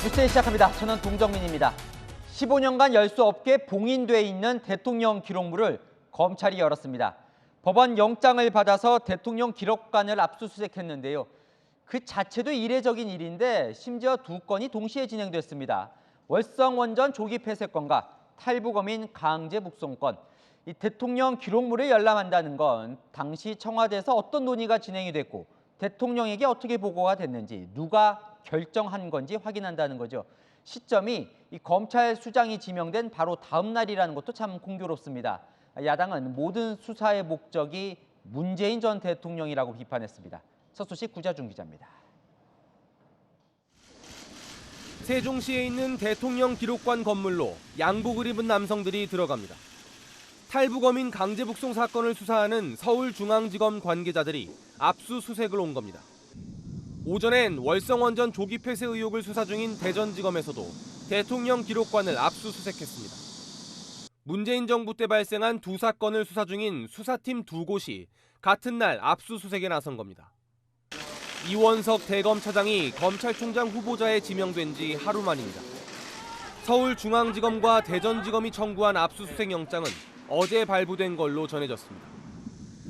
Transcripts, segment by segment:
뉴스에 시작합니다. 저는 동정민입니다. 15년간 열 수 없게 봉인돼 있는 대통령 기록물을 검찰이 열었습니다. 법원 영장을 받아서 대통령 기록관을 압수수색했는데요. 그 자체도 이례적인 일인데 심지어 두 건이 동시에 진행됐습니다. 월성원전 조기 폐쇄건과 탈북어민 강제 북송건. 이 대통령 기록물을 열람한다는 건 당시 청와대에서 어떤 논의가 진행이 됐고 대통령에게 어떻게 보고가 됐는지 누가 결정한 건지 확인한다는 거죠. 시점이 이 검찰 수장이 지명된 바로 다음 날이라는 것도 참 공교롭습니다. 야당은 모든 수사의 목적이 문재인 전 대통령이라고 비판했습니다. 첫 소식 구자준 기자입니다. 세종시에 있는 대통령 기록관 건물로 양복을 입은 남성들이 들어갑니다. 탈북어민 강제 북송 사건을 수사하는 서울중앙지검 관계자들이 압수수색을 온 겁니다. 오전엔 월성원전 조기 폐쇄 의혹을 수사 중인 대전지검에서도 대통령 기록관을 압수수색했습니다. 문재인 정부 때 발생한 두 사건을 수사 중인 수사팀 두 곳이 같은 날 압수수색에 나선 겁니다. 이원석 대검차장이 검찰총장 후보자에 지명된 지 하루 만입니다. 서울중앙지검과 대전지검이 청구한 압수수색 영장은 어제 발부된 걸로 전해졌습니다.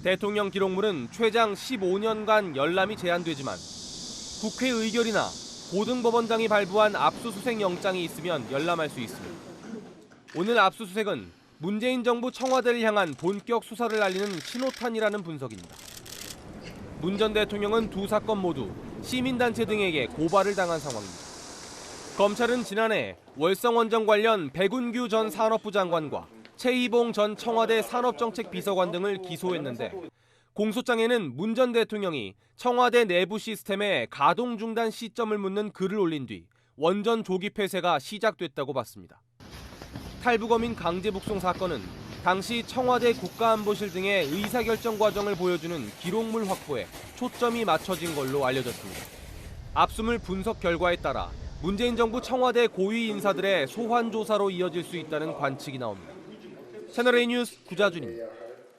대통령 기록물은 최장 15년간 열람이 제한되지만 국회 의결이나 고등법원장이 발부한 압수수색 영장이 있으면 열람할 수 있습니다. 오늘 압수수색은 문재인 정부 청와대를 향한 본격 수사를 알리는 신호탄이라는 분석입니다. 문 전 대통령은 두 사건 모두 시민단체 등에게 고발을 당한 상황입니다. 검찰은 지난해 월성원전 관련 백운규 전 산업부 장관과 최이봉 전 청와대 산업정책비서관 등을 기소했는데 공소장에는 문 전 대통령이 청와대 내부 시스템의 가동 중단 시점을 묻는 글을 올린 뒤 원전 조기 폐쇄가 시작됐다고 봤습니다. 탈북어민 강제 북송 사건은 당시 청와대 국가안보실 등의 의사결정 과정을 보여주는 기록물 확보에 초점이 맞춰진 걸로 알려졌습니다. 압수물 분석 결과에 따라 문재인 정부 청와대 고위 인사들의 소환 조사로 이어질 수 있다는 관측이 나옵니다. 채널A 뉴스 구자준입니다.